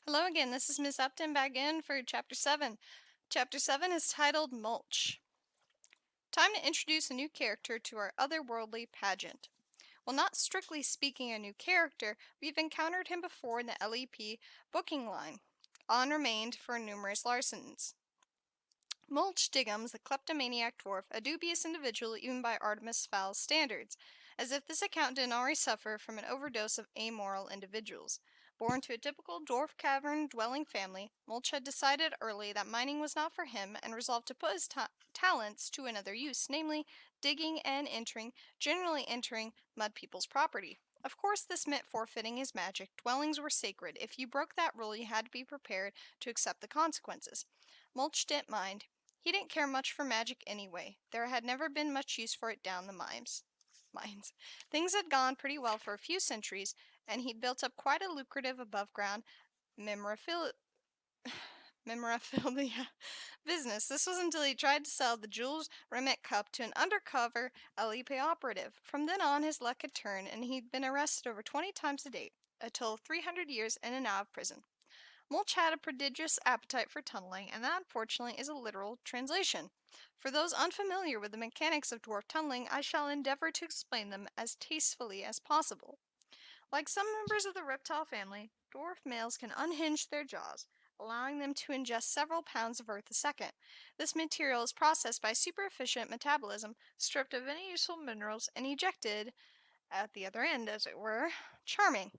Hello again, this is Miss Upton back in for Chapter 7. Chapter 7 is titled Mulch. Time to introduce a new character to our otherworldly pageant. While not strictly speaking a new character, we've encountered him before in the LEP booking line, on remained for numerous larcenies. Mulch Diggums, the kleptomaniac dwarf, a dubious individual even by Artemis Fowl's standards, as if this account didn't already suffer from an overdose of amoral individuals. Born to a typical dwarf cavern dwelling family, Mulch had decided early that mining was not for him and resolved to put his talents to another use, namely digging and generally entering mud people's property. Of course, this meant forfeiting his magic. Dwellings were sacred. If you broke that rule, you had to be prepared to accept the consequences. Mulch didn't mind. He didn't care much for magic anyway. There had never been much use for it down the mines. Things had gone pretty well for a few centuries, and he'd built up quite a lucrative above-ground memorabilia business. This was until he tried to sell the Jules Rimet Cup to an undercover LEP operative. From then on, his luck had turned, and he'd been arrested over 20 times to date, a total of 300 years in and out of prison. Mulch had a prodigious appetite for tunneling, and that unfortunately is a literal translation. For those unfamiliar with the mechanics of dwarf tunneling, I shall endeavor to explain them as tastefully as possible. Like some members of the reptile family, dwarf males can unhinge their jaws, allowing them to ingest several pounds of earth a second. This material is processed by super efficient metabolism, stripped of any useful minerals, and ejected at the other end, as it were. Charming.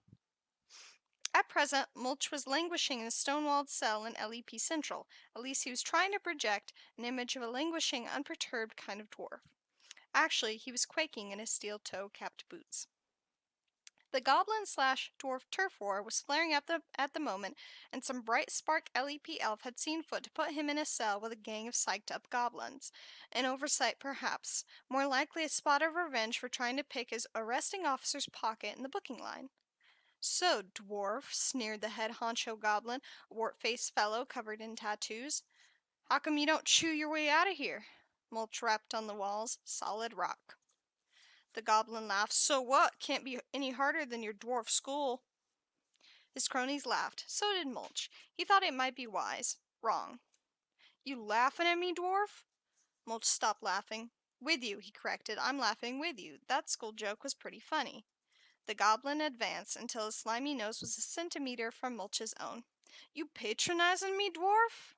At present, Mulch was languishing in a stone-walled cell in LEP Central. At least he was trying to project an image of a languishing, unperturbed kind of dwarf. Actually, he was quaking in his steel-toe-capped boots. The goblin-slash-dwarf turf war was flaring up at the moment, and some bright spark LEP elf had seen fit to put him in a cell with a gang of psyched-up goblins. An oversight, perhaps. More likely a spot of revenge for trying to pick his arresting officer's pocket in the booking line. "So, dwarf," sneered the head honcho goblin, a wart-faced fellow covered in tattoos, "how come you don't chew your way out of here?" Mulch rapped on the walls. Solid rock. The goblin laughed. "So what? Can't be any harder than your dwarf school." His cronies laughed. So did Mulch. He thought it might be wise. Wrong. "You laughing at me, dwarf?" Mulch stopped laughing. "With you," he corrected. "I'm laughing with you. That school joke was pretty funny." The goblin advanced until his slimy nose was a centimeter from Mulch's own. "You patronizing me, dwarf?"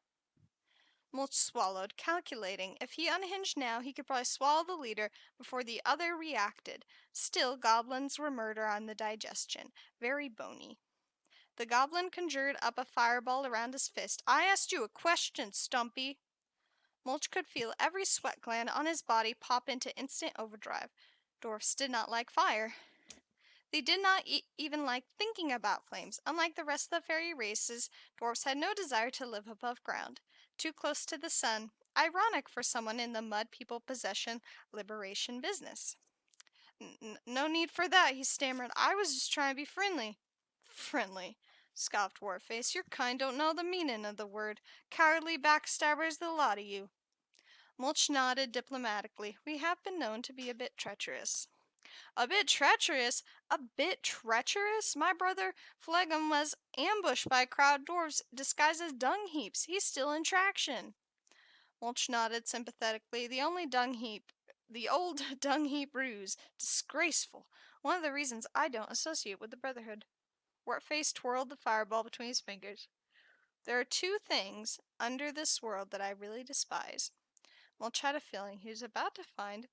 Mulch swallowed, calculating. If he unhinged now, he could probably swallow the leader before the other reacted. Still, goblins were murder on the digestion. Very bony. The goblin conjured up a fireball around his fist. "I asked you a question, Stumpy." Mulch could feel every sweat gland on his body pop into instant overdrive. Dwarfs did not like fire. They did not even like thinking about flames. Unlike the rest of the fairy races, dwarfs had no desire to live above ground, too close to the sun. Ironic for someone in the mud people possession liberation business. "No need for that," he stammered. "I was just trying to be friendly." "Friendly," scoffed Warface. "Your kind don't know the meaning of the word. Cowardly backstabbers, the lot of you." Mulch nodded diplomatically. "We have been known to be a bit treacherous." "A bit treacherous? A bit treacherous? My brother Phlegm was ambushed by a crowd of dwarves disguised as dung heaps. He's still in traction." Mulch nodded sympathetically. The old dung heap ruse. Disgraceful. One of the reasons I don't associate with the Brotherhood. Wartface twirled the fireball between his fingers. "There are two things under this world that I really despise." Mulch had a feeling he was about to find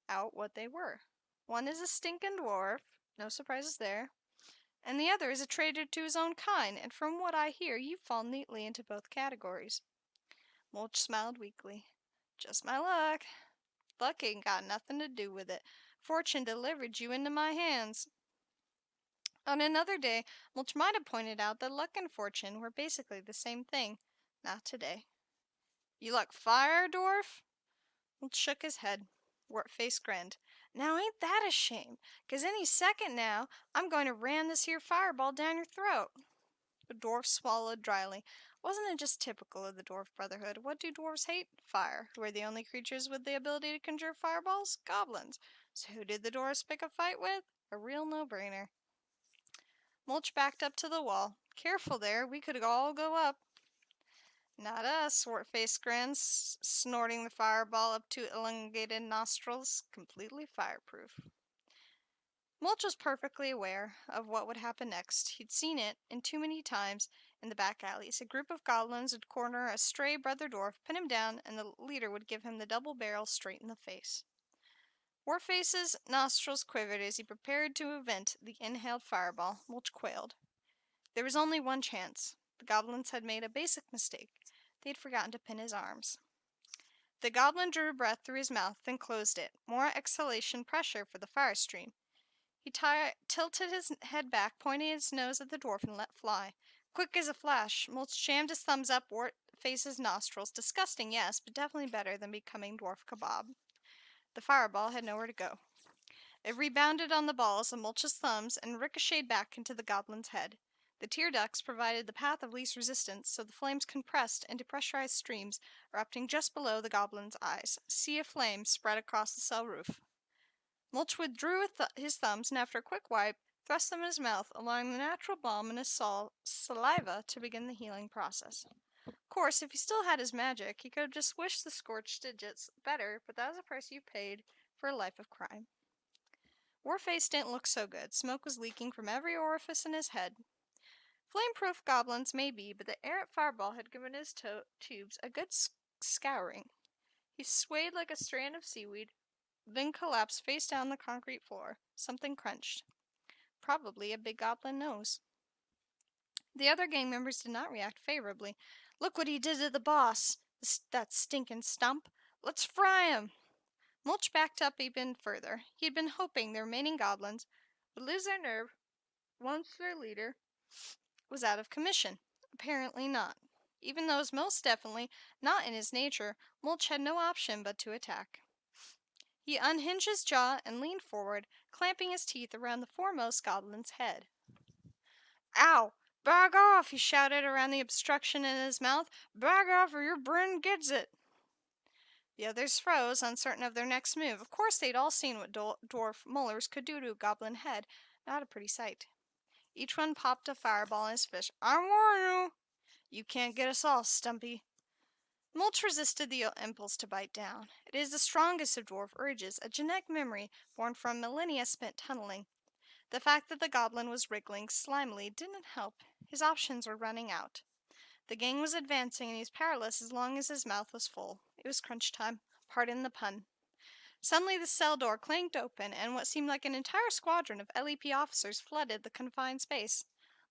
out what they were. "One is a stinking dwarf, no surprises there, and the other is a traitor to his own kind, and from what I hear, you fall neatly into both categories." Mulch smiled weakly. "Just my luck. Luck ain't got nothing to do with it. Fortune delivered you into my hands." On another day, Mulch might have pointed out that luck and fortune were basically the same thing. Not today. "You like fire, dwarf?" Mulch shook his head. Wartface grinned. "Now ain't that a shame? 'Cause any second now, I'm going to ram this here fireball down your throat." The dwarf swallowed dryly. Wasn't it just typical of the dwarf brotherhood? What do dwarves hate? Fire. Who are the only creatures with the ability to conjure fireballs? Goblins. So who did the dwarves pick a fight with? A real no-brainer. Mulch backed up to the wall. Careful there, we could all go up. Not us, Wartface grins, snorting the fireball up to elongated nostrils, completely fireproof. Mulch was perfectly aware of what would happen next. He'd seen it, and too many times, in the back alleys. A group of goblins would corner a stray brother dwarf, pin him down, and the leader would give him the double barrel straight in the face. Warface's nostrils quivered as he prepared to vent the inhaled fireball. Mulch quailed. There was only one chance. The goblins had made a basic mistake. They had forgotten to pin his arms. The goblin drew a breath through his mouth, then closed it. More exhalation pressure for the fire stream. He tilted his head back, pointing his nose at the dwarf, and let fly. Quick as a flash, Mulch jammed his thumbs up Wartface's nostrils. Disgusting, yes, but definitely better than becoming dwarf kebab. The fireball had nowhere to go. It rebounded on the balls of Mulch's thumbs and ricocheted back into the goblin's head. The tear ducts provided the path of least resistance, so the flames compressed into pressurized streams, erupting just below the goblin's eyes. A sea of flames spread across the cell roof. Mulch withdrew his thumbs, and after a quick wipe, thrust them in his mouth, allowing the natural balm in his saliva to begin the healing process. Of course, if he still had his magic, he could have just wished the scorched digits better, but that was the price you paid for a life of crime. Warface didn't look so good. Smoke was leaking from every orifice in his head. Flame-proof goblins may be, but the errant fireball had given his tubes a good scouring. He swayed like a strand of seaweed, then collapsed face down on the concrete floor. Something crunched. Probably a big goblin nose. The other gang members did not react favorably. Look what he did to the boss! That stinking stump! Let's fry him! Mulch backed up even further. He had been hoping the remaining goblins would lose their nerve once their leader was out of commission. Apparently not. Even though it was most definitely not in his nature, Mulch had no option but to attack. He unhinged his jaw and leaned forward, clamping his teeth around the foremost goblin's head. Ow! Back off! He shouted around the obstruction in his mouth. Back off or your brain gets it! The others froze, uncertain of their next move. Of course, they'd all seen what dwarf molars could do to a goblin head. Not a pretty sight. Each one popped a fireball in his fist. I warn you! You can't get us all, Stumpy. Mulch resisted the impulse to bite down. It is the strongest of dwarf urges, a genetic memory born from millennia spent tunneling. The fact that the goblin was wriggling slimily didn't help. His options were running out. The gang was advancing, and he was powerless as long as his mouth was full. It was crunch time. Pardon the pun. Suddenly the cell door clanked open, and what seemed like an entire squadron of LEP officers flooded the confined space.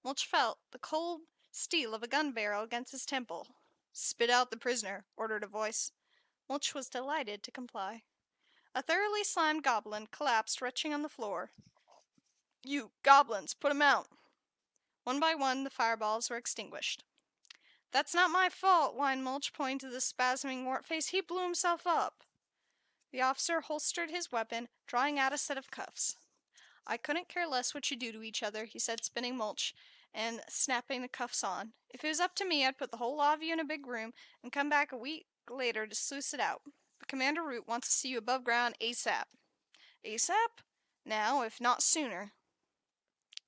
Mulch felt the cold steel of a gun barrel against his temple. Spit out the prisoner, ordered a voice. Mulch was delighted to comply. A thoroughly slimed goblin collapsed, retching on the floor. You goblins, put him out! One by one, the fireballs were extinguished. That's not my fault, whined Mulch, pointing to the spasming Wartface. He blew himself up. The officer holstered his weapon, drawing out a set of cuffs. I couldn't care less what you do to each other, he said, spinning Mulch and snapping the cuffs on. If it was up to me, I'd put the whole lot of you in a big room and come back a week later to sluice it out. But Commander Root wants to see you above ground ASAP. ASAP? Now, if not sooner.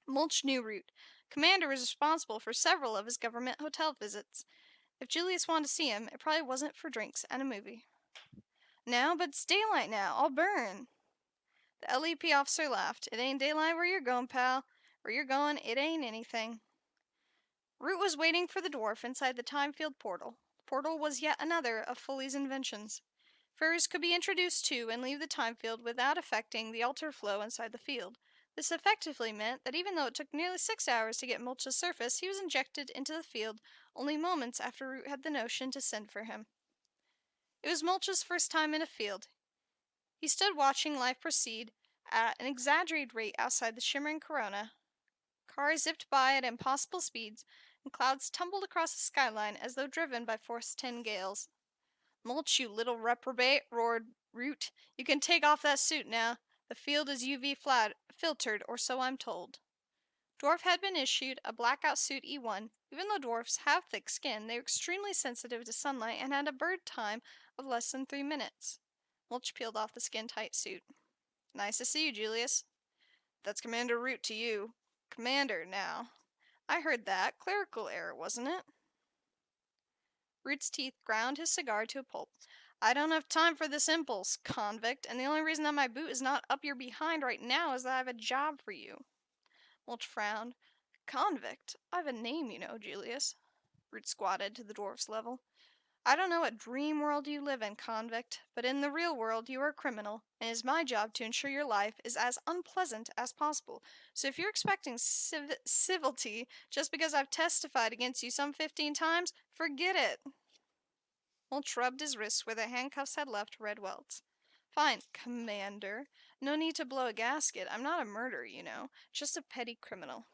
Mulch knew Root. Commander was responsible for several of his government hotel visits. If Julius wanted to see him, it probably wasn't for drinks and a movie. Now, but it's daylight now. I'll burn. The LEP officer laughed. It ain't daylight where you're going, pal. Where you're going, it ain't anything. Root was waiting for the dwarf inside the time-field portal. The portal was yet another of Foley's inventions. Furs could be introduced to and leave the time field without affecting the altar flow inside the field. This effectively meant that even though it took nearly 6 hours to get Mulch's surface, he was injected into the field only moments after Root had the notion to send for him. It was Mulch's first time in a field. He stood watching life proceed at an exaggerated rate outside the shimmering corona. Cars zipped by at impossible speeds, and clouds tumbled across the skyline as though driven by force 10 gales. Mulch, you little reprobate, roared Root. You can take off that suit now. The field is UV filtered, or so I'm told. Dwarf had been issued a blackout suit E1. Even though dwarfs have thick skin, they are extremely sensitive to sunlight and had a bird time of less than 3 minutes. Mulch peeled off the skin-tight suit. Nice to see you, Julius. That's Commander Root to you. Commander, now. I heard that. Clerical error, wasn't it? Root's teeth ground his cigar to a pulp. I don't have time for this impulse, convict, and the only reason that my boot is not up your behind right now is that I have a job for you. Mulch frowned. Convict? I have a name, you know, Julius. Root squatted to the dwarf's level. I don't know what dream world you live in, convict, but in the real world you are a criminal, and it is my job to ensure your life is as unpleasant as possible. So if you're expecting civility just because I've testified against you some 15 times, forget it. Mulch rubbed his wrists where the handcuffs had left red welts. Fine, Commander. No need to blow a gasket. I'm not a murderer, you know. Just a petty criminal.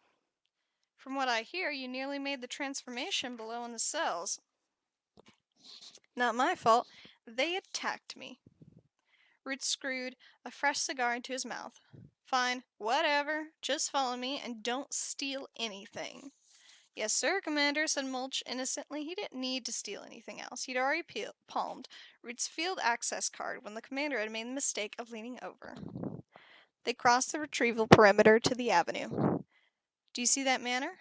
From what I hear, you nearly made the transformation below in the cells. Not my fault. They attacked me. Root screwed a fresh cigar into his mouth. Fine, whatever. Just follow me and don't steal anything. Yes, sir, Commander, said Mulch innocently. He didn't need to steal anything else. He'd already palmed Root's field access card when the commander had made the mistake of leaning over. They crossed the retrieval perimeter to the avenue. Do you see that manor?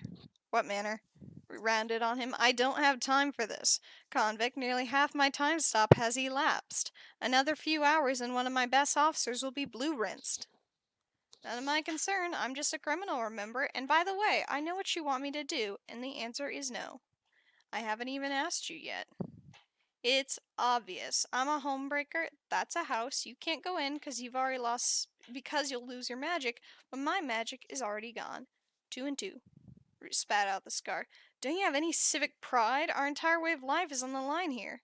What manor? Root rounded on him. I don't have time for this. Convict, nearly half my time stop has elapsed. Another few hours and one of my best officers will be blue-rinsed. None of my concern. I'm just a criminal, remember? And by the way, I know what you want me to do, and the answer is no. I haven't even asked you yet. It's obvious. I'm a homebreaker. That's a house. You can't go in because you've already lost, because you'll lose your magic, but my magic is already gone. 2 and 2. Root spat out the scar. Don't you have any civic pride? Our entire way of life is on the line here.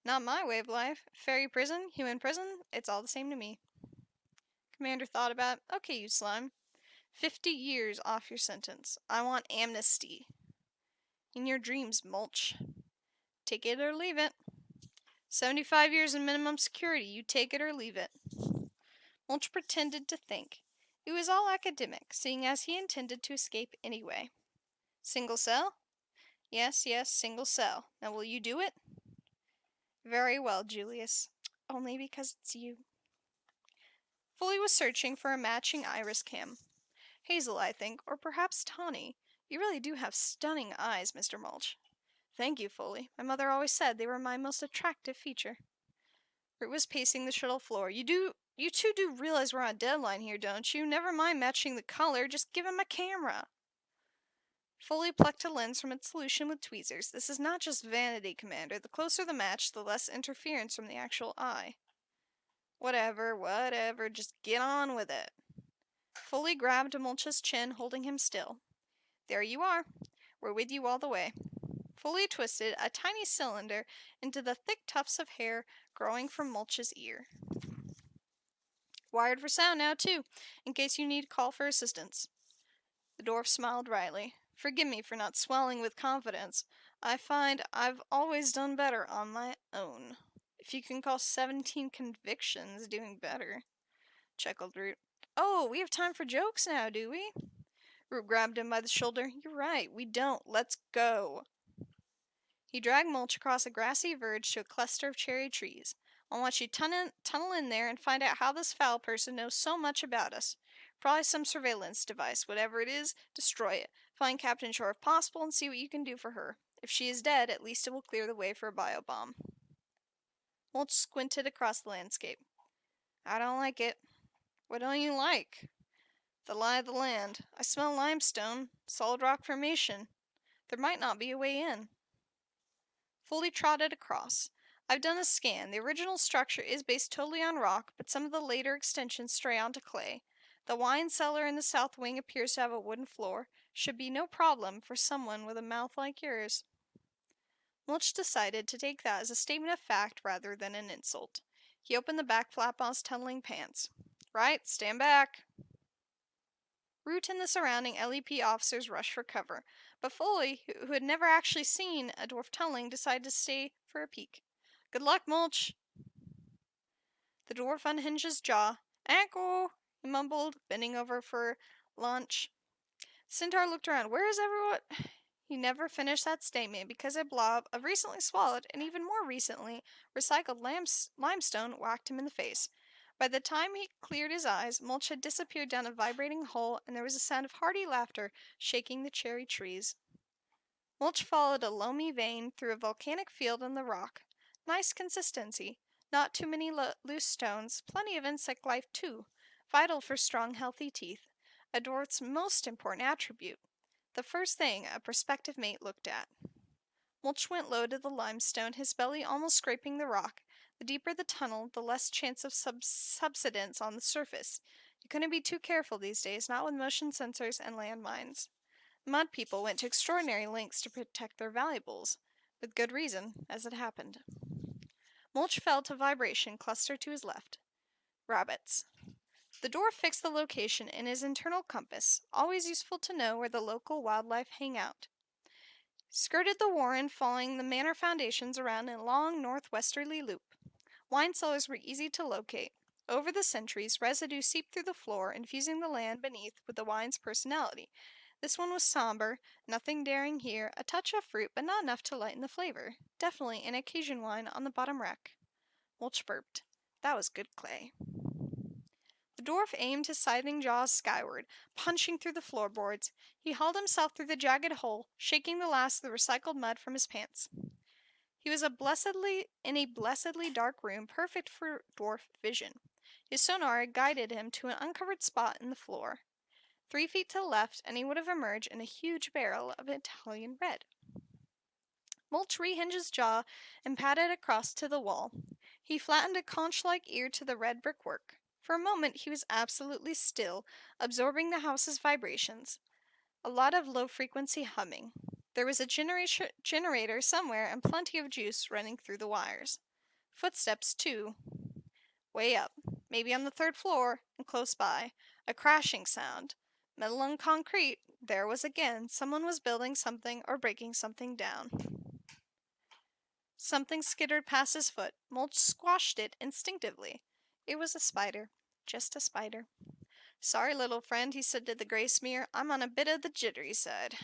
Not my way of life. Fairy prison, human prison, it's all the same to me. Commander thought about it. Okay, you slime. 50 years off your sentence. I want amnesty. In your dreams, Mulch. Take it or leave it. 75 years in minimum security. You take it or leave it. Mulch pretended to think. It was all academic, seeing as he intended to escape anyway. Single cell? Yes, single cell. Now will you do it? Very well, Julius. Only because it's you. Foley was searching for a matching iris cam. Hazel, I think, or perhaps tawny. You really do have stunning eyes, Mr. Mulch. Thank you, Foley. My mother always said they were my most attractive feature. Root was pacing the shuttle floor. You two do realize we're on a deadline here, don't you? Never mind matching the color, just give him a camera. Foley plucked a lens from its solution with tweezers. This is not just vanity, Commander. The closer the match, the less interference from the actual eye. Whatever, just get on with it. Foley grabbed Mulch's chin, holding him still. There you are. We're with you all the way. Foley twisted a tiny cylinder into the thick tufts of hair growing from Mulch's ear. Wired for sound now, too, in case you need to call for assistance. The dwarf smiled wryly. Forgive me for not swelling with confidence. I find I've always done better on my own. If you can call 17 convictions doing better, chuckled Root. Oh, we have time for jokes now, do we? Root grabbed him by the shoulder. You're right, we don't. Let's go. He dragged Mulch across a grassy verge to a cluster of cherry trees. I'll watch you tunnel in there and find out how this Fowl person knows so much about us. Probably some surveillance device. Whatever it is, destroy it. Find Captain Shore if possible and see what you can do for her. If she is dead, at least it will clear the way for a biobomb. Mulch squinted across the landscape. I don't like it. What don't you like? The lie of the land. I smell limestone. Solid rock formation. There might not be a way in. Foley trotted across. I've done a scan. The original structure is based totally on rock, but some of the later extensions stray onto clay. The wine cellar in the south wing appears to have a wooden floor. Should be no problem for someone with a mouth like yours. Mulch decided to take that as a statement of fact rather than an insult. He opened the back flap on his tunneling pants. Right, stand back. Root and the surrounding LEP officers rushed for cover, but Foley, who had never actually seen a dwarf tunneling, decided to stay for a peek. Good luck, Mulch. The dwarf unhinged his jaw. Ankle, he mumbled, bending over for lunch. Centaur looked around. Where is everyone? He never finished that statement because a blob of recently swallowed, and even more recently, recycled limestone whacked him in the face. By the time he cleared his eyes, Mulch had disappeared down a vibrating hole, and there was a sound of hearty laughter shaking the cherry trees. Mulch followed a loamy vein through a volcanic field in the rock. Nice consistency. Not too many loose stones. Plenty of insect life, too. Vital for strong, healthy teeth. A dwarf's most important attribute. The first thing a prospective mate looked at. Mulch went low to the limestone, his belly almost scraping the rock. The deeper the tunnel, the less chance of subsidence on the surface. You couldn't be too careful these days, not with motion sensors and landmines. Mud people went to extraordinary lengths to protect their valuables, with good reason, as it happened. Mulch felt a vibration cluster to his left. Rabbits. The dwarf fixed the location in his internal compass, always useful to know where the local wildlife hang out. Skirted the warren, following the manor foundations around a long northwesterly loop. Wine cellars were easy to locate. Over the centuries, residue seeped through the floor, infusing the land beneath with the wine's personality. This one was somber, nothing daring here, a touch of fruit, but not enough to lighten the flavor. Definitely an occasion wine on the bottom rack. Mulch burped. That was good clay. The dwarf aimed his scything jaws skyward, punching through the floorboards. He hauled himself through the jagged hole, shaking the last of the recycled mud from his pants. He was in a blessedly dark room, perfect for dwarf vision. His sonar guided him to an uncovered spot in the floor. 3 feet to the left, and he would have emerged in a huge barrel of Italian red. Mulch rehinged his jaw and patted across to the wall. He flattened a conch-like ear to the red brickwork. For a moment he was absolutely still, absorbing the house's vibrations. A lot of low-frequency humming. There was a generator somewhere and plenty of juice running through the wires. Footsteps, too. Way up, maybe on the 3rd floor, and close by. A crashing sound. Metal on concrete. There was again. Someone was building something or breaking something down. Something skittered past his foot. Mulch squashed it instinctively. It was a spider. Just a spider. Sorry, little friend, he said to the gray smear. I'm on a bit of the jittery side.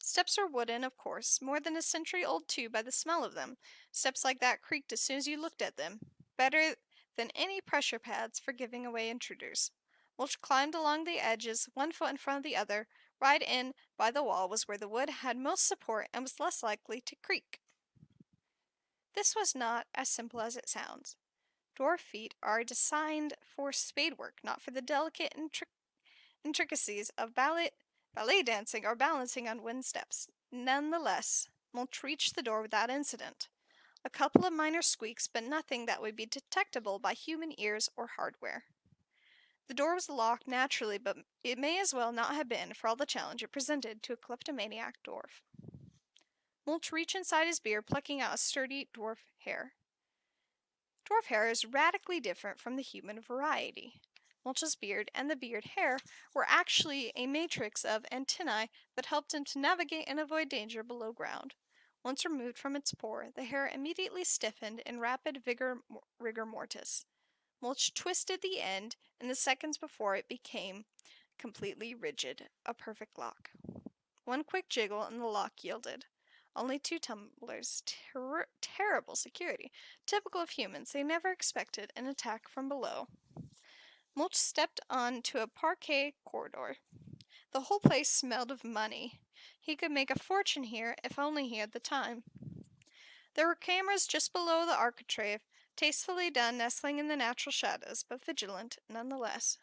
Steps were wooden, of course, more than a century old too by the smell of them. Steps like that creaked as soon as you looked at them. Better than any pressure pads for giving away intruders. Mulch climbed along the edges, 1 foot in front of the other. Right in by the wall was where the wood had most support and was less likely to creak. This was not as simple as it sounds. Dwarf feet are designed for spade work, not for the delicate intricacies of ballet dancing or balancing on wooden steps. Nonetheless, Mulch reached the door without incident. A couple of minor squeaks, but nothing that would be detectable by human ears or hardware. The door was locked naturally, but it may as well not have been for all the challenge it presented to a kleptomaniac dwarf. Mulch reached inside his beard, plucking out a sturdy dwarf hair. Dwarf hair is radically different from the human variety. Mulch's beard and the beard hair were actually a matrix of antennae that helped him to navigate and avoid danger below ground. Once removed from its pore, the hair immediately stiffened in rapid rigor mortis. Mulch twisted the end, and the seconds before it became completely rigid, a perfect lock. 1 quick jiggle and the lock yielded. Only 2 tumblers. Terrible security. Typical of humans, they never expected an attack from below. Mulch stepped onto a parquet corridor. The whole place smelled of money. He could make a fortune here if only he had the time. There were cameras just below the architrave, tastefully done, nestling in the natural shadows, but vigilant nonetheless.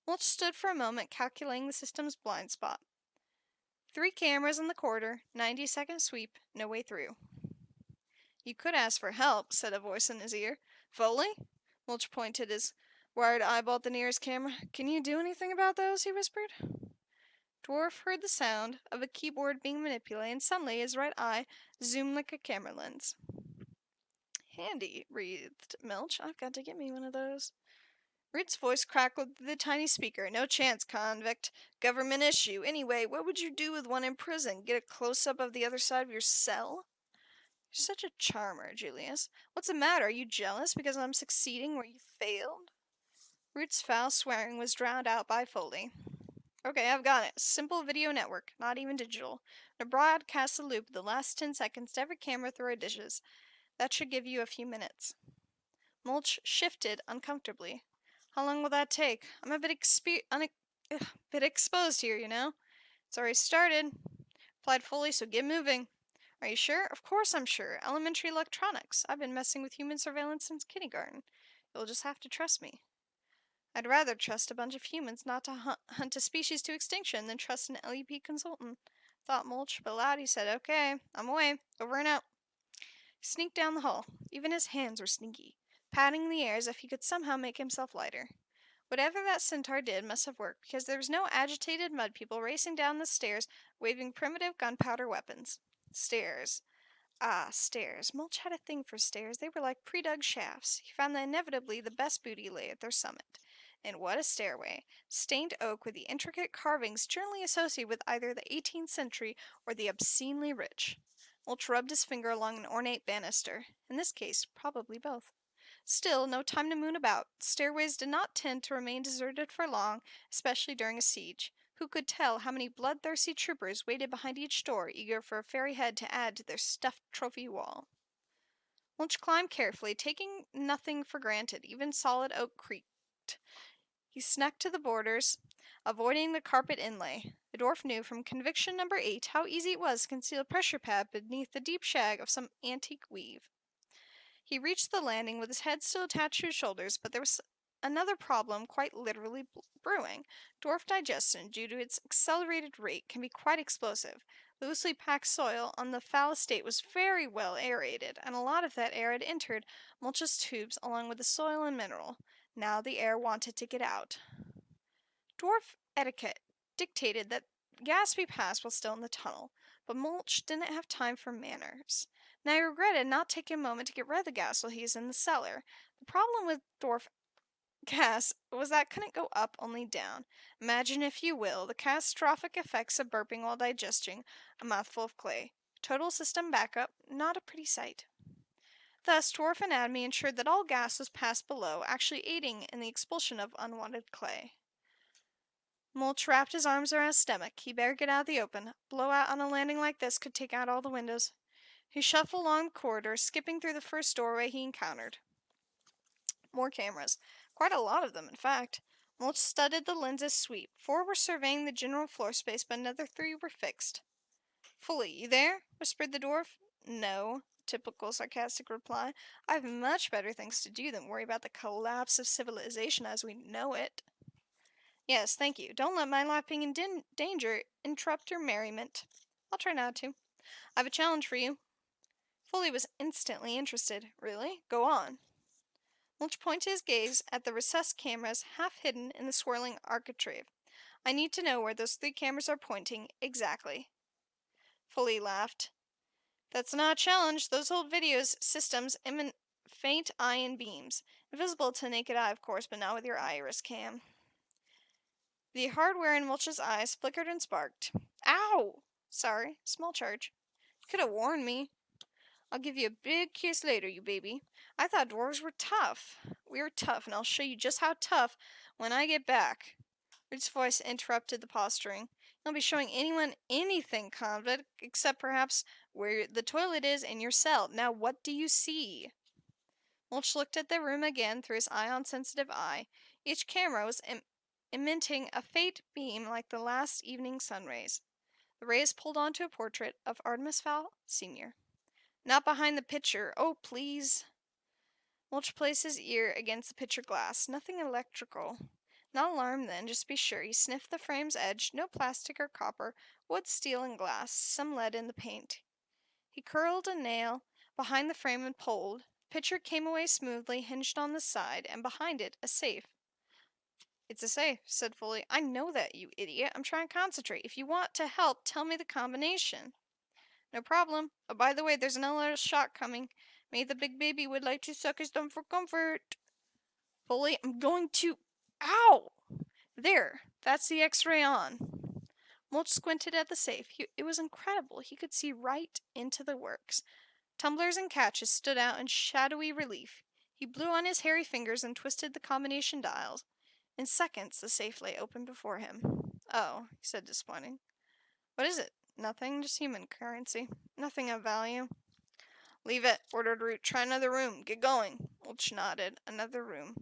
Mulch stood for a moment, calculating the system's blind spot. 3 cameras in the corridor, 90-second sweep, no way through. You could ask for help, said a voice in his ear. Foley? Mulch pointed his wired eyeball at the nearest camera. Can you do anything about those? He whispered. Dwarf heard the sound of a keyboard being manipulated, and suddenly his right eye zoomed like a camera lens. Handy, breathed Mulch. I've got to get me one of those. Root's voice crackled through the tiny speaker. No chance, convict. Government issue. Anyway, what would you do with one in prison? Get a close-up of the other side of your cell? You're such a charmer, Julius. What's the matter? Are you jealous because I'm succeeding where you failed? Root's foul swearing was drowned out by Foley. Okay, I've got it. Simple video network, not even digital. To broadcast a loop the last 10 seconds to every camera through our dishes. That should give you a few minutes. Mulch shifted uncomfortably. How long will that take? I'm a bit bit exposed here, you know. It's already started. Applied fully, so get moving. Are you sure? Of course I'm sure. Elementary electronics. I've been messing with human surveillance since kindergarten. You'll just have to trust me. I'd rather trust a bunch of humans not to hunt a species to extinction than trust an LEP consultant, thought Mulch, but aloud he said, Okay, I'm away. Over and out. He sneaked down the hall. Even his hands were sneaky, patting the air as if he could somehow make himself lighter. Whatever that centaur did must have worked, because there was no agitated mud people racing down the stairs, waving primitive gunpowder weapons. Stairs. Ah, stairs. Mulch had a thing for stairs. They were like pre-dug shafts. He found that inevitably the best booty lay at their summit. And what a stairway! Stained oak with the intricate carvings generally associated with either the 18th century or the obscenely rich. Mulch rubbed his finger along an ornate banister. In this case, probably both. Still, no time to moon about. Stairways did not tend to remain deserted for long, especially during a siege. Who could tell how many bloodthirsty troopers waited behind each door, eager for a fairy head to add to their stuffed trophy wall? Mulch climbed carefully, taking nothing for granted. Even solid oak creaked. He snuck to the borders, avoiding the carpet inlay. The dwarf knew from conviction number 8 how easy it was to conceal a pressure pad beneath the deep shag of some antique weave. He reached the landing with his head still attached to his shoulders, but there was another problem quite literally brewing. Dwarf digestion, due to its accelerated rate, can be quite explosive. Loosely packed soil on the Fowl estate was very well aerated, and a lot of that air had entered Mulch's tubes along with the soil and mineral. Now the air wanted to get out. Dwarf etiquette dictated that gas be passed while still in the tunnel, but Mulch didn't have time for manners. Now he regretted not taking a moment to get rid of the gas while he was in the cellar. The problem with dwarf gas was that it couldn't go up, only down. Imagine, if you will, the catastrophic effects of burping while digesting a mouthful of clay. Total system backup, not a pretty sight. Thus, dwarf anatomy ensured that all gas was passed below, actually aiding in the expulsion of unwanted clay. Mulch wrapped his arms around his stomach. He better get out of the open. Blowout on a landing like this could take out all the windows. He shuffled along the corridor, skipping through the first doorway he encountered. More cameras. Quite a lot of them, in fact. Mulch studied the lenses sweep. 4 were surveying the general floor space, but another 3 were fixed. Fully, you there? Whispered the dwarf. No. Typical sarcastic reply. I've much better things to do than worry about the collapse of civilization as we know it. Yes, thank you. Don't let my life being in danger interrupt your merriment. I'll try not to. I have a challenge for you. Foley was instantly interested. Really? Go on. Mulch pointed his gaze at the recessed cameras half hidden in the swirling architrave. I need to know where those 3 cameras are pointing exactly. Foley laughed. That's not a challenge. Those hold videos systems emit faint ion beams. Invisible to naked eye, of course, but not with your iris cam. The hardware in Mulch's eyes flickered and sparked. Ow! Sorry, small charge. Could have warned me. I'll give you a big kiss later, you baby. I thought dwarves were tough. We're tough, and I'll show you just how tough when I get back. Root's voice interrupted the posturing. You'll be showing anyone anything, convict, except perhaps where the toilet is in your cell. Now, what do you see? Mulch looked at the room again through his ion-sensitive eye. Each camera was emitting a faint beam like the last evening sun rays. The rays pulled onto a portrait of Artemis Fowl, Sr. Not behind the picture. Oh, please. Mulch placed his ear against the picture glass. Nothing electrical. Not alarmed then, just be sure. He sniffed the frame's edge. No plastic or copper. Wood, steel, and glass. Some lead in the paint. He curled a nail behind the frame and pulled. The picture came away smoothly, hinged on the side, and behind it, a safe. It's a safe, said Foley. I know that, you idiot. I'm trying to concentrate. If you want to help, tell me the combination. No problem. Oh, by the way, there's another shot coming. Maybe the big baby would like to suck his thumb for comfort. Foley, I'm going to... Ow! There. That's the X-ray on. Mulch squinted at the safe. It was incredible. He could see right into the works. Tumblers and catches stood out in shadowy relief. He blew on his hairy fingers and twisted the combination dials. In seconds, the safe lay open before him. Oh, he said, disappointing. What is it? Nothing, just human currency. Nothing of value. Leave it, ordered Root. Try another room. Get going. Mulch nodded. Another room.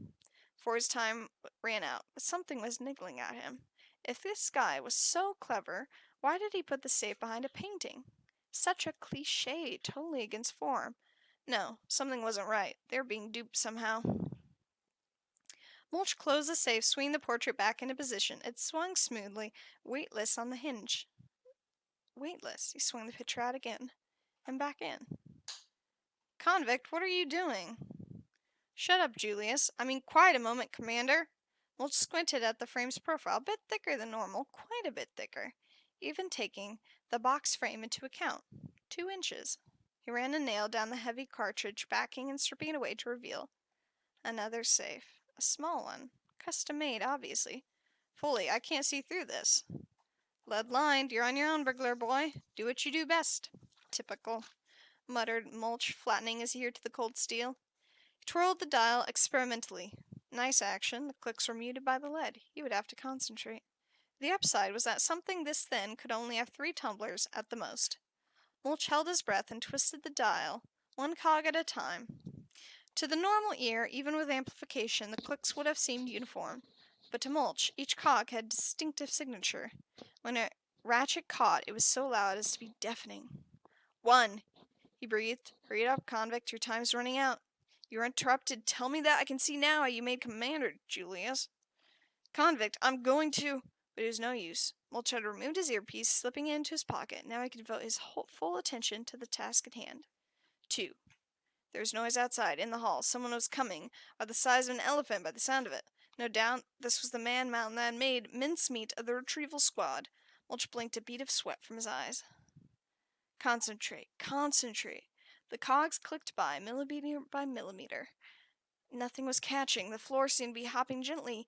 For his time ran out, but something was niggling at him. If this guy was so clever, why did he put the safe behind a painting? Such a cliché, totally against form. No, something wasn't right. They were being duped somehow. Mulch closed the safe, swinging the portrait back into position. It swung smoothly, weightless on the hinge. Weightless. He swung the picture out again, and back in. Convict, what are you doing? Shut up, Julius. I mean, quiet a moment, Commander. Mulch squinted at the frame's profile, a bit thicker than normal, quite a bit thicker, even taking the box frame into account. 2 inches. He ran a nail down the heavy cartridge, backing and stripping it away to reveal another safe. A small one. Custom made, obviously. Fully, I can't see through this. Lead lined, you're on your own, burglar boy. Do what you do best. Typical, muttered Mulch, flattening his ear to the cold steel. He twirled the dial experimentally. Nice action. The clicks were muted by the lead. He would have to concentrate. The upside was that something this thin could only have 3 tumblers at the most. Mulch held his breath and twisted the dial, 1 cog at a time. To the normal ear, even with amplification, the clicks would have seemed uniform. But to Mulch, each cog had a distinctive signature. When a ratchet caught, it was so loud as to be deafening. 1, he breathed. Hurry it up, convict. Your time's running out. You were interrupted. Tell me that. I can see now how you made Commander, Julius. Convict, I'm going to... But it was no use. Mulch had removed his earpiece, slipping it into his pocket. Now he could devote his full attention to the task at hand. 2. There was noise outside, in the hall. Someone was coming, about the size of an elephant by the sound of it. No doubt this was the man-mountain that had made mincemeat of the retrieval squad. Mulch blinked, a bead of sweat from his eyes. Concentrate, concentrate. The cogs clicked by, millimeter by millimeter. Nothing was catching. The floor seemed to be hopping gently,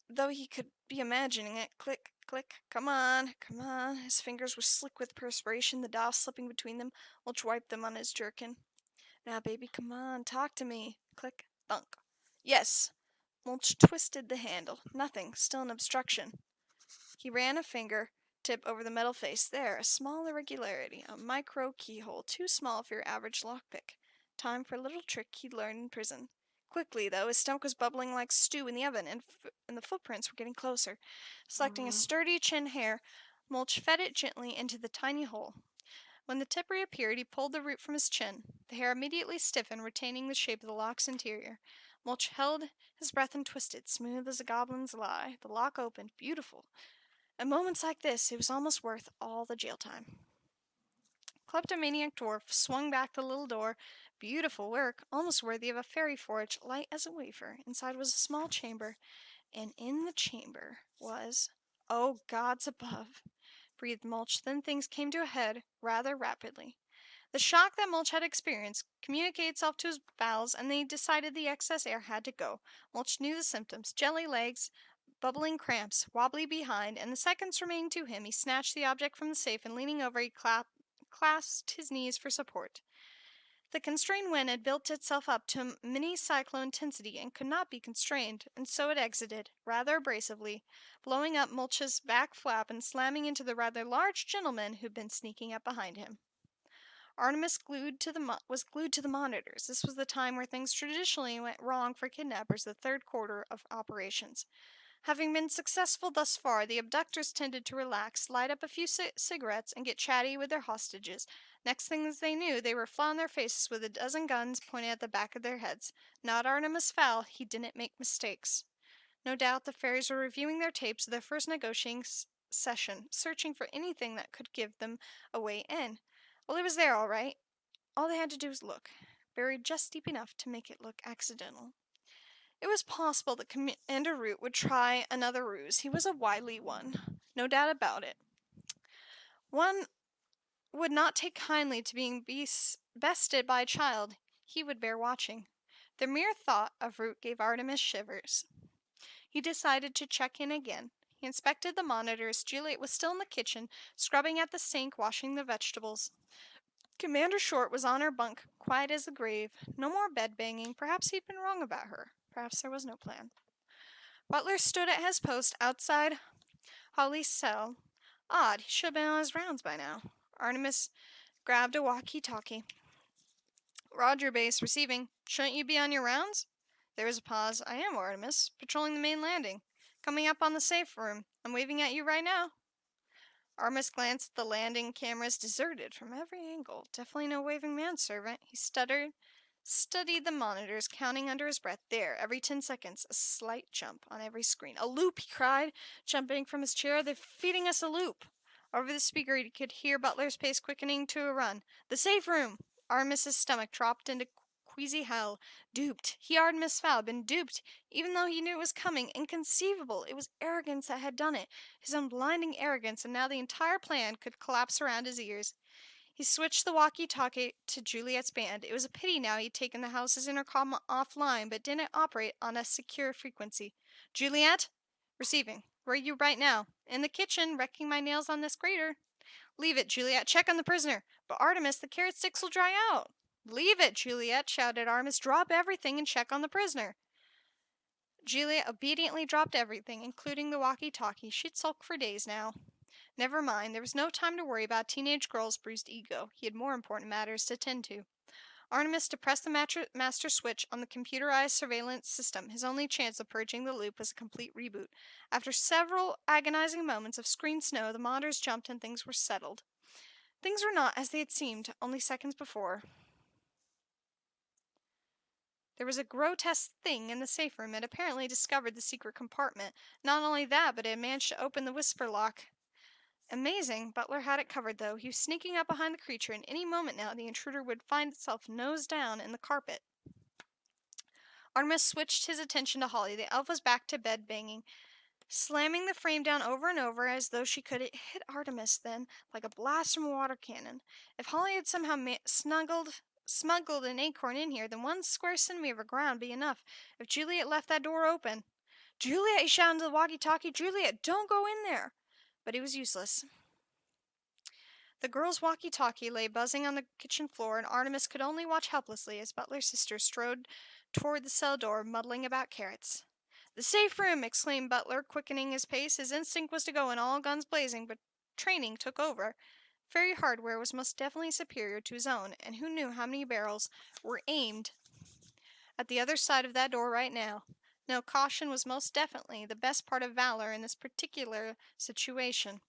though he could be imagining it. Click, click. Come on, come on. His fingers were slick with perspiration, the dial slipping between them. Mulch wiped them on his jerkin. Now, baby, come on, talk to me. Click, thunk. Yes. Mulch twisted the handle. Nothing. Still an obstruction. He ran a finger tip over the metal face. There, a small irregularity. A micro keyhole. Too small for your average lockpick. Time for a little trick he'd learned in prison. Quickly, though, his stomach was bubbling like stew in the oven, and the footprints were getting closer. Selecting a sturdy chin hair, Mulch fed it gently into the tiny hole. When the tip reappeared, he pulled the root from his chin. The hair immediately stiffened, retaining the shape of the lock's interior. Mulch held his breath and twisted, smooth as a goblin's lie. The lock opened. Beautiful. At moments like this, it was almost worth all the jail time. Kleptomaniac dwarf swung back the little door. Beautiful work, almost worthy of a fairy forge, light as a wafer. Inside was a small chamber, and in the chamber was... Oh, gods above! Breathed Mulch. Then things came to a head rather rapidly. The shock that Mulch had experienced communicated itself to his bowels, and they decided the excess air had to go. Mulch knew the symptoms: jelly legs, bubbling cramps, wobbly behind, and the seconds remaining to him, he snatched the object from the safe and, leaning over, he clasped his knees for support. The constrained wind had built itself up to a mini-cyclone intensity and could not be constrained, and so it exited, rather abrasively, blowing up Mulch's back flap and slamming into the rather large gentleman who'd been sneaking up behind him. Artemis was glued to the monitors. This was the time where things traditionally went wrong for kidnappers, the third quarter of operations. Having been successful thus far, the abductors tended to relax, light up a few cigarettes, and get chatty with their hostages. Next things they knew, they were flat on their faces with a dozen guns pointed at the back of their heads. Not Artemis Fowl, he didn't make mistakes. No doubt the fairies were reviewing their tapes of their first negotiating session, searching for anything that could give them a way in. Well, it was there, all right. All they had to do was look, buried just deep enough to make it look accidental. It was possible that Commander Root would try another ruse. He was a wily one, no doubt about it. One would not take kindly to being bested by a child. He would bear watching. The mere thought of Root gave Artemis shivers. He decided to check in again. He inspected the monitors. Juliet was still in the kitchen, scrubbing at the sink, washing the vegetables. Commander Short was on her bunk, quiet as the grave. No more bed-banging. Perhaps he'd been wrong about her. Perhaps there was no plan. Butler stood at his post outside Holly's cell. Odd, he should have been on his rounds by now. Artemis grabbed a walkie-talkie. Roger base, receiving. Shouldn't you be on your rounds? There was a pause. I am, Artemis, patrolling the main landing. Coming up on the safe room. I'm waving at you right now. Artemis glanced at the landing cameras, deserted from every angle. Definitely no waving manservant. He stuttered, studied the monitors, counting under his breath. There, every 10 seconds, a slight jump on every screen. A loop, he cried, jumping from his chair. They're feeding us a loop. Over the speaker, he could hear Butler's pace quickening to a run. The safe room! Artemis's stomach dropped into queasy hell. Duped. He, Artemis Fowl, been duped, even though he knew it was coming. Inconceivable. It was arrogance that had done it. His own blinding arrogance, and now the entire plan could collapse around his ears. He switched the walkie-talkie to Juliet's band. It was a pity now he'd taken the house's intercom offline, but didn't operate on a secure frequency. Juliet? Receiving. Where are you right now? In the kitchen, wrecking my nails on this grater. Leave it, Juliet. Check on the prisoner. But Artemis, the carrot sticks will dry out. Leave it, Juliet, shouted Artemis. Drop everything and check on the prisoner. Juliet obediently dropped everything, including the walkie-talkie. She'd sulk for days now. Never mind, there was no time to worry about teenage girl's bruised ego. He had more important matters to tend to. Artemis depressed the master switch on the computerized surveillance system. His only chance of purging the loop was a complete reboot. After several agonizing moments of screen snow, the monitors jumped and things were settled. Things were not as they had seemed only seconds before. There was a grotesque thing in the safe room. It apparently discovered the secret compartment. Not only that, but it had managed to open the whisper lock. Amazing. Butler had it covered, though. He was sneaking up behind the creature, and any moment now the intruder would find itself nose down in the carpet. Artemis switched his attention to Holly. The elf was back to bed banging, slamming the frame down over and over as though she could. It hit Artemis then like a blast from a water cannon. If Holly had somehow smuggled an acorn in here, then 1 square centimeter of ground be enough. If Juliet left that door open. Juliet, he shouted into the walkie-talkie. Juliet, don't go in there. But it was useless. The girl's walkie-talkie lay buzzing on the kitchen floor, and Artemis could only watch helplessly as Butler's sister strode toward the cell door, muttering about carrots. The safe room! Exclaimed Butler, quickening his pace. His instinct was to go in all guns blazing, but training took over. Fairy hardware was most definitely superior to his own, and who knew how many barrels were aimed at the other side of that door right now. No, caution was most definitely the best part of valor in this particular situation.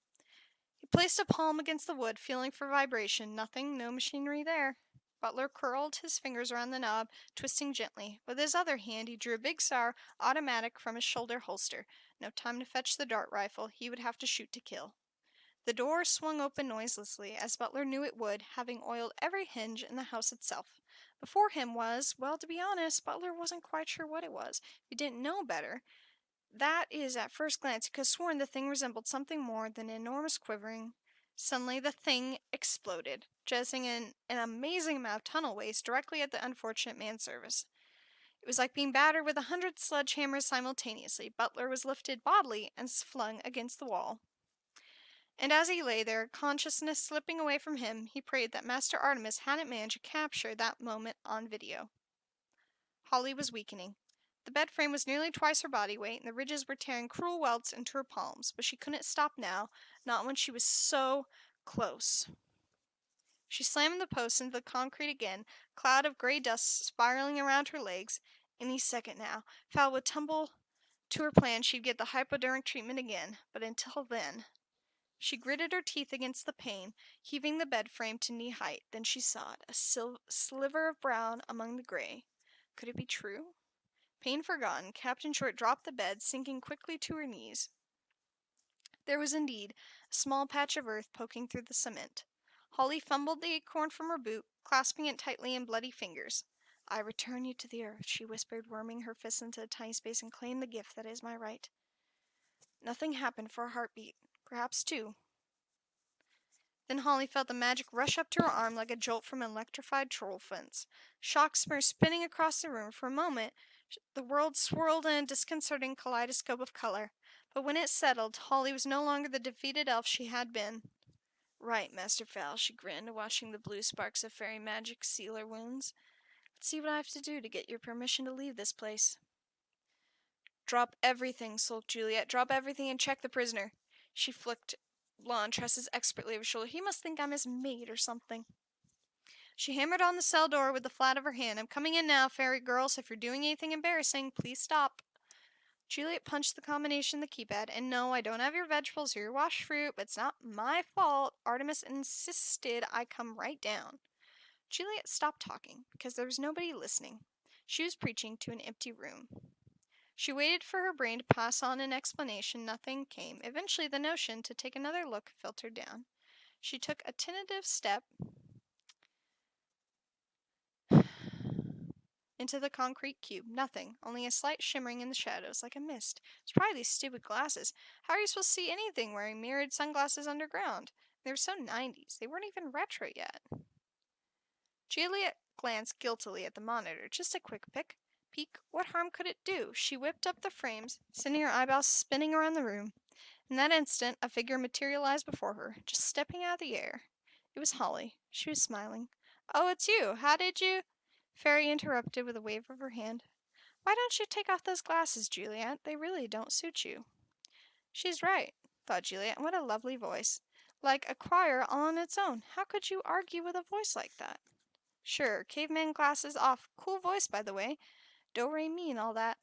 He placed a palm against the wood, feeling for vibration. Nothing, no machinery there. Butler curled his fingers around the knob, twisting gently. With his other hand, he drew a big SAR automatic from his shoulder holster. No time to fetch the dart rifle. He would have to shoot to kill. The door swung open noiselessly, as Butler knew it would, having oiled every hinge in the house itself. Before him was, well, to be honest, Butler wasn't quite sure what it was. He didn't know better. That is, at first glance, he could have sworn the thing resembled something more than an enormous quivering. Suddenly, the thing exploded, jettisoning an amazing amount of tunnel waste directly at the unfortunate manservant. It was like being battered with 100 sledgehammers simultaneously. Butler was lifted bodily and flung against the wall. And as he lay there, consciousness slipping away from him, he prayed that Master Artemis hadn't managed to capture that moment on video. Holly was weakening. The bed frame was nearly twice her body weight, and the ridges were tearing cruel welts into her palms, but she couldn't stop now, not when she was so close. She slammed the post into the concrete again, cloud of gray dust spiraling around her legs. Any second now, Fowl would tumble to her plan. She'd get the hypodermic treatment again, but until then. She gritted her teeth against the pain, heaving the bed frame to knee height. Then she saw it, a sliver of brown among the gray. Could it be true? Pain forgotten, Captain Short dropped the bed, sinking quickly to her knees. There was indeed a small patch of earth poking through the cement. Holly fumbled the acorn from her boot, clasping it tightly in bloody fingers. I return you to the earth, she whispered, worming her fist into a tiny space, and claim the gift that is my right. Nothing happened for a heartbeat. Perhaps two. Then Holly felt the magic rush up to her arm like a jolt from an electrified troll fence. Shock smears spinning across the room. For a moment, the world swirled in a disconcerting kaleidoscope of color. But when it settled, Holly was no longer the defeated elf she had been. Right, Master Fowl, she grinned, watching the blue sparks of fairy magic seal her wounds. Let's see what I have to do to get your permission to leave this place. Drop everything, sulked Juliet. Drop everything and check the prisoner. She flicked blonde tresses expertly over her shoulder. He must think I'm his maid or something. She hammered on the cell door with the flat of her hand. I'm coming in now, fairy girls. If you're doing anything embarrassing, please stop. Juliet punched the combination in the keypad, and no, I don't have your vegetables or your washed fruit, but it's not my fault. Artemis insisted I come right down. Juliet stopped talking, because there was nobody listening. She was preaching to an empty room. She waited for her brain to pass on an explanation. Nothing came. Eventually, the notion to take another look filtered down. She took a tentative step into the concrete cube. Nothing, only a slight shimmering in the shadows, like a mist. It's probably these stupid glasses. How are you supposed to see anything wearing mirrored sunglasses underground? They were so 90s. They weren't even retro yet. Juliet glanced guiltily at the monitor. Just a quick peek. What harm could it do? She whipped up the frames, sending her eyeballs spinning around the room. In that instant, a figure materialized before her, just stepping out of the air. It was Holly. She was smiling. Oh, it's you. How did you? Fairy interrupted with a wave of her hand. Why don't you take off those glasses, Juliet? They really don't suit you. She's right, thought Juliet. What a lovely voice. Like a choir all on its own. How could you argue with a voice like that? Sure, caveman glasses off. Cool voice, by the way. Do-re-mi and all that.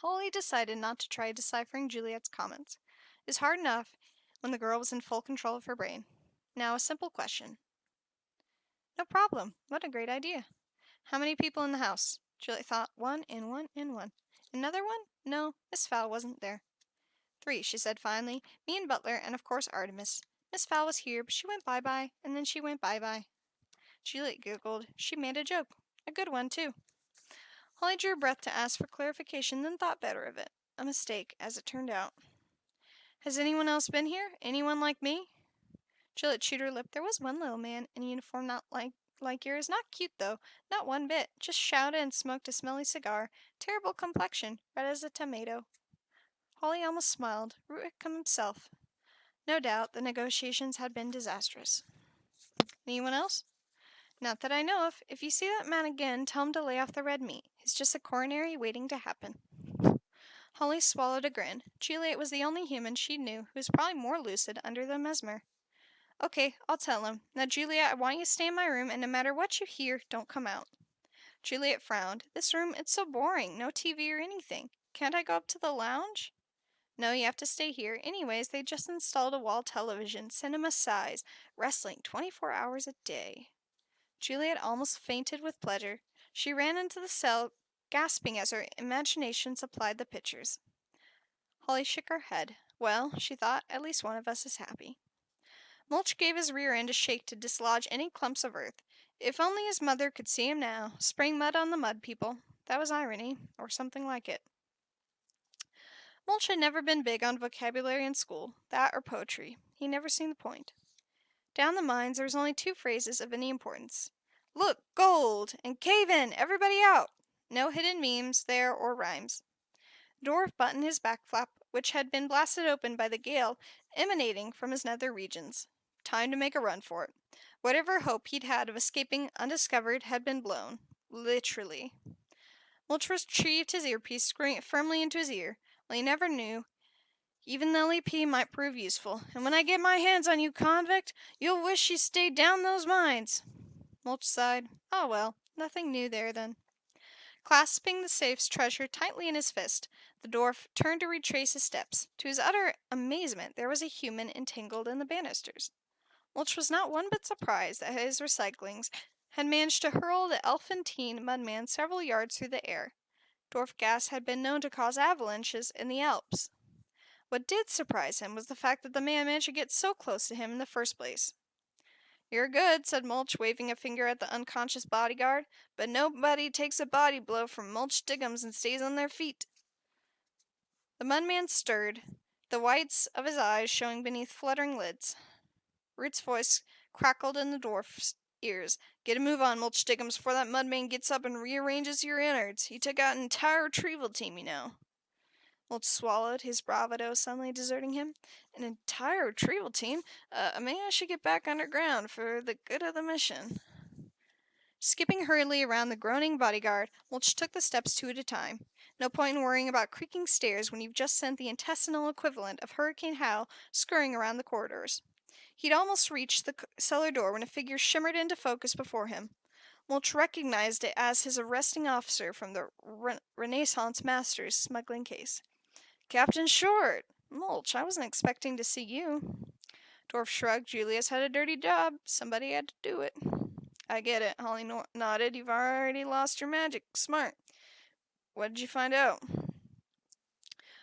Holly decided not to try deciphering Juliet's comments. It was hard enough when the girl was in full control of her brain. Now a simple question. No problem. What a great idea. How many people in the house? Juliet thought. One and one and one. Another one? No, Miss Fowl wasn't there. 3, she said finally. Me and Butler, and of course Artemis. Miss Fowl was here, but she went bye-bye, and then she went bye-bye. Juliet giggled. She made a joke. A good one, too. Holly drew a breath to ask for clarification, then thought better of it. A mistake, as it turned out. Has anyone else been here? Anyone like me? Juliet chewed her lip. There was one little man in a uniform not like yours. Not cute, though. Not one bit. Just shouted and smoked a smelly cigar. Terrible complexion. Red as a tomato. Holly almost smiled. Rubicam himself. No doubt the negotiations had been disastrous. Anyone else? Not that I know of. If you see that man again, tell him to lay off the red meat. It's just a coronary waiting to happen. Holly swallowed a grin. Juliet was the only human she knew who was probably more lucid under the mesmer. Okay, I'll tell him. Now, Juliet, I want you to stay in my room, and no matter what you hear, don't come out. Juliet frowned. This room, it's so boring. No TV or anything. Can't I go up to the lounge? No, you have to stay here. Anyways, they just installed a wall television, cinema size, wrestling 24 hours a day. Juliet almost fainted with pleasure. She ran into the cell, gasping as her imagination supplied the pictures. Holly shook her head. Well, she thought, at least one of us is happy. Mulch gave his rear end a shake to dislodge any clumps of earth. If only his mother could see him now, spraying mud on the mud people. That was irony, or something like it. Mulch had never been big on vocabulary in school, that or poetry. He'd never seen the point. Down the mines there was only 2 phrases of any importance. Look, gold! And cave in! Everybody out! No hidden memes there or rhymes. The dwarf buttoned his back flap, which had been blasted open by the gale emanating from his nether regions. Time to make a run for it. Whatever hope he'd had of escaping undiscovered had been blown. Literally. Mulch retrieved his earpiece, screwing it firmly into his ear. Well, he never knew. Even the LEP might prove useful. And when I get my hands on you, convict, you'll wish you stayed down those mines. Mulch sighed. Oh well, nothing new there then. Clasping the safe's treasure tightly in his fist, the dwarf turned to retrace his steps. To his utter amazement, there was a human entangled in the banisters. Mulch was not one bit surprised that his recyclings had managed to hurl the elephantine mudman several yards through the air. Dwarf gas had been known to cause avalanches in the Alps. What did surprise him was the fact that the man managed to get so close to him in the first place. You're good, said Mulch, waving a finger at the unconscious bodyguard, but nobody takes a body blow from Mulch Diggums and stays on their feet. The mudman stirred, the whites of his eyes showing beneath fluttering lids. Root's voice crackled in the dwarf's ears. Get a move on, Mulch Diggums, before that mudman gets up and rearranges your innards. He took out an entire retrieval team, you know. Mulch swallowed, his bravado suddenly deserting him. An entire retrieval team? Maybe I should get back underground for the good of the mission. Skipping hurriedly around the groaning bodyguard, Mulch took the steps 2 at a time. No point in worrying about creaking stairs when you've just sent the intestinal equivalent of Hurricane Hal scurrying around the corridors. He'd almost reached the cellar door when a figure shimmered into focus before him. Mulch recognized it as his arresting officer from the Renaissance Masters smuggling case. Captain Short! Mulch, I wasn't expecting to see you. Dwarf shrugged. Julius had a dirty job. Somebody had to do it. I get it. Holly nodded. You've already lost your magic. Smart. What did you find out?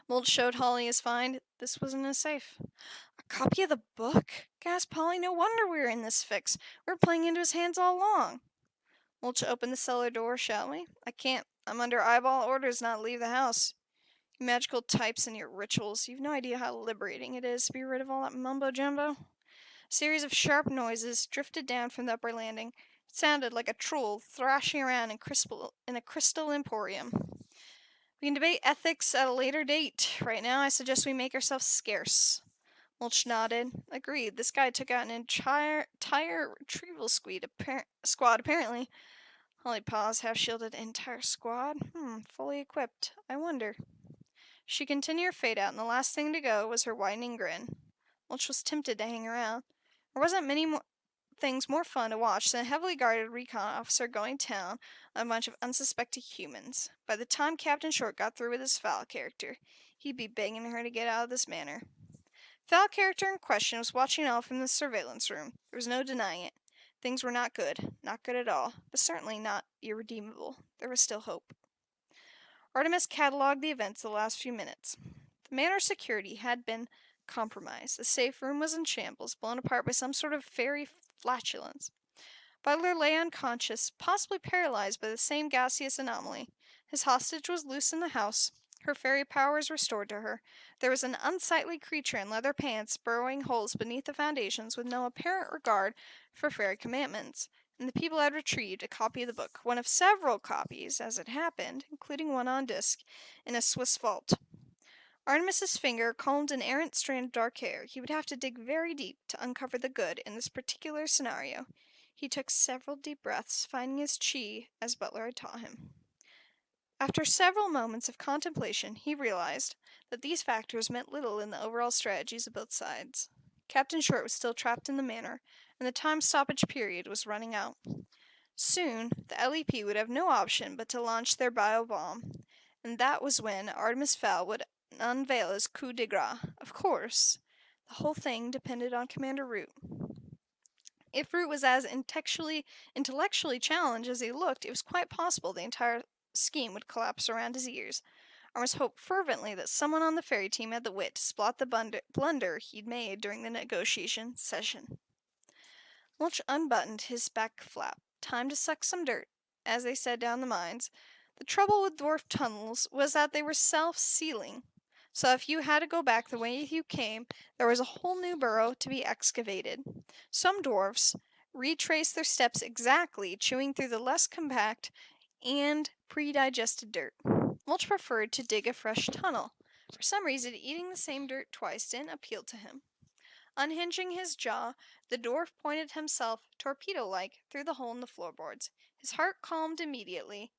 Mulch showed Holly his find. This was in his safe. A copy of the book? Gasped Holly. No wonder we were in this fix. We were playing into his hands all along. Mulch opened the cellar door, shall we? I can't. I'm under eyeball orders not to leave the house. You magical types and your rituals. You've no idea how liberating it is to be rid of all that mumbo-jumbo. A series of sharp noises drifted down from the upper landing. It sounded like a troll thrashing around in a crystal emporium. We can debate ethics at a later date. Right now, I suggest we make ourselves scarce. Mulch nodded. Agreed. This guy took out an entire retrieval squad, apparently. Holly paused, half-shielded. Entire squad? Fully equipped. I wonder. She continued her fade out, and the last thing to go was her widening grin. Mulch was tempted to hang around. There wasn't many things more fun to watch than a heavily guarded recon officer going town on a bunch of unsuspecting humans. By the time Captain Short got through with his Fowl character, he'd be begging her to get out of this manor. Fowl character in question was watching all from the surveillance room. There was no denying it. Things were not good at all, but certainly not irredeemable. There was still hope. Artemis catalogued the events of the last few minutes. The manor's security had been compromised. The safe room was in shambles, blown apart by some sort of fairy flatulence. Butler lay unconscious, possibly paralyzed by the same gaseous anomaly. His hostage was loose in the house, her fairy powers restored to her. There was an unsightly creature in leather pants burrowing holes beneath the foundations with no apparent regard for fairy commandments, and the people had retrieved a copy of the book, one of several copies, as it happened, including one on disc, in a Swiss vault. Artemis's finger combed an errant strand of dark hair. He would have to dig very deep to uncover the good in this particular scenario. He took several deep breaths, finding his chi as Butler had taught him. After several moments of contemplation, he realized that these factors meant little in the overall strategies of both sides. Captain Short was still trapped in the manor, and the time stoppage period was running out. Soon, the LEP would have no option but to launch their bio-bomb, and that was when Artemis Fowl would unveil his coup de grace. Of course, the whole thing depended on Commander Root. If Root was as intellectually challenged as he looked, it was quite possible the entire scheme would collapse around his ears. Artemis hoped fervently that someone on the fairy team had the wit to spot the blunder he'd made during the negotiation session. Mulch unbuttoned his back flap. Time to suck some dirt, as they said down the mines. The trouble with dwarf tunnels was that they were self-sealing. So if you had to go back the way you came, there was a whole new burrow to be excavated. Some dwarfs retraced their steps exactly, chewing through the less compact and pre-digested dirt. Mulch preferred to dig a fresh tunnel. For some reason, eating the same dirt twice didn't appeal to him. Unhinging his jaw, the dwarf pointed himself, torpedo-like, through the hole in the floorboards. His heart calmed immediately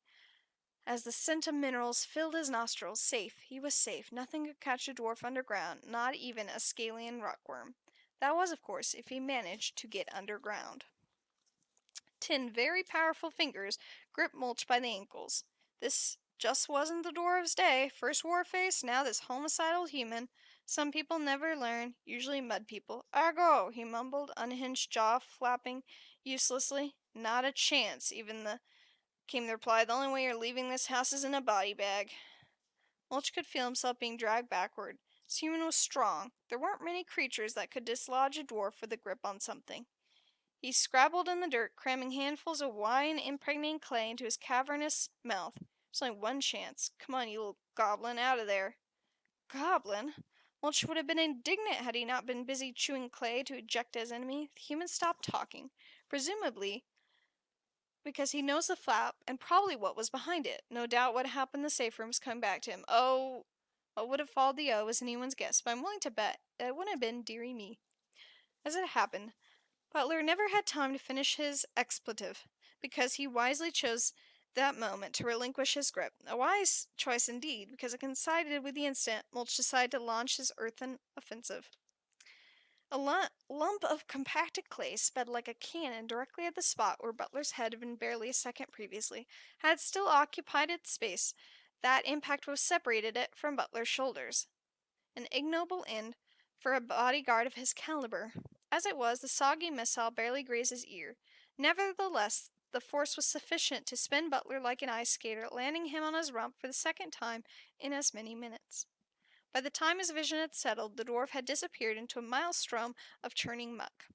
as the scent of minerals filled his nostrils. Safe. He was safe. Nothing could catch a dwarf underground, not even a scalien rockworm. That was, of course, if he managed to get underground. 10 very powerful fingers gripped Mulch by the ankles. This just wasn't the dwarf's day. First Warface, now this homicidal human. Some people never learn, usually mud people. Argo, he mumbled, unhinged jaw flapping uselessly. Not a chance, came the reply. The only way you're leaving this house is in a body bag. Mulch could feel himself being dragged backward. This human was strong. There weren't many creatures that could dislodge a dwarf with a grip on something. He scrabbled in the dirt, cramming handfuls of wine-impregnated clay into his cavernous mouth. There's only one chance. Come on, you little goblin, out of there. Goblin? Mulch would have been indignant had he not been busy chewing clay to eject his enemy. The human stopped talking, presumably because he knows the flap and probably what was behind it. No doubt what happened in the safe room was coming back to him. Oh, what would have followed the O is anyone's guess, but I'm willing to bet that it wouldn't have been dearie me. As it happened, Butler never had time to finish his expletive, because he wisely chose that moment to relinquish his grip. A wise choice indeed, because it coincided with the instant Mulch decided to launch his earthen offensive. A lump of compacted clay sped like a cannon directly at the spot where Butler's head had been barely a second previously. Had it still occupied its space, that impact would have separated it from Butler's shoulders. An ignoble end for a bodyguard of his caliber. As it was, the soggy missile barely grazed his ear. Nevertheless, the force was sufficient to spin Butler like an ice skater, landing him on his rump for the second time in as many minutes. By the time his vision had settled, the dwarf had disappeared into a maelstrom of churning muck.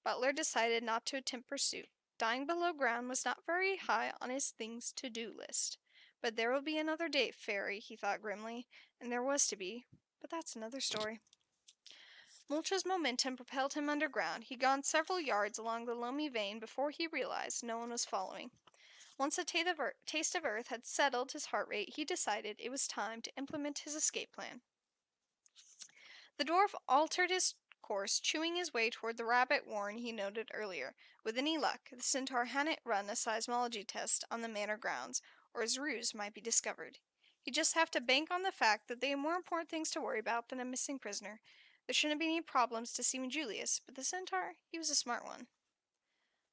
Butler decided not to attempt pursuit. Dying below ground was not very high on his things to do list. But there will be another day, Fairy, he thought grimly, and there was to be. But that's another story. Mulch's momentum propelled him underground. He'd gone several yards along the loamy vein before he realized no one was following. Once the taste of earth had settled his heart rate, he decided it was time to implement his escape plan. The dwarf altered his course, chewing his way toward the rabbit warren he noted earlier. With any luck, the centaur hadn't run a seismology test on the manor grounds, or his ruse might be discovered. He'd just have to bank on the fact that they had more important things to worry about than a missing prisoner. There shouldn't be any problems to seeing Julius, but the centaur, he was a smart one.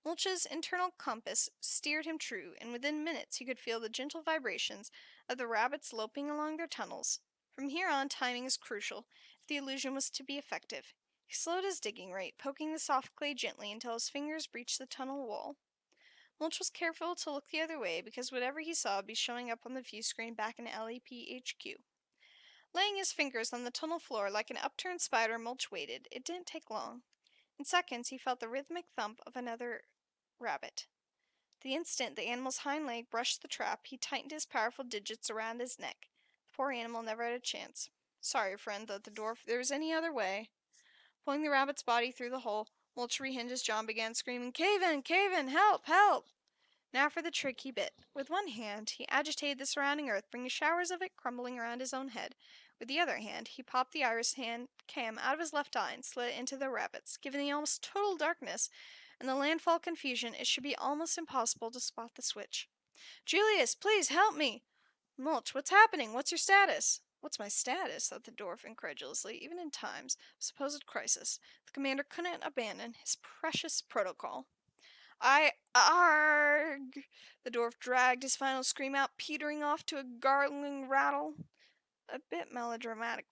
Mulch's internal compass steered him true, and within minutes he could feel the gentle vibrations of the rabbits loping along their tunnels. From here on, timing is crucial, if the illusion was to be effective. He slowed his digging rate, poking the soft clay gently until his fingers breached the tunnel wall. Mulch was careful to look the other way, because whatever he saw would be showing up on the view screen back in LAPHQ. Laying his fingers on the tunnel floor like an upturned spider, Mulch waited. It didn't take long. In seconds, he felt the rhythmic thump of another rabbit. The instant the animal's hind leg brushed the trap, he tightened his powerful digits around his neck. The poor animal never had a chance. Sorry, friend, thought the dwarf. If there was any other way. Pulling the rabbit's body through the hole, Mulch rehinged his jaw and began screaming, Cave in! Help! Help! Now for the trick he bit. With one hand, he agitated the surrounding earth, bringing showers of it crumbling around his own head. With the other hand, he popped the iris cam out of his left eye and slid it into the rabbit's. Given the almost total darkness and the landfall confusion, it should be almost impossible to spot the switch. Julius, please help me! Mulch, what's happening? What's your status? What's my status? Thought the dwarf incredulously. Even in times of supposed crisis, the commander couldn't abandon his precious protocol. Arg! The dwarf dragged his final scream out, petering off to a gargling rattle. A bit melodramatic,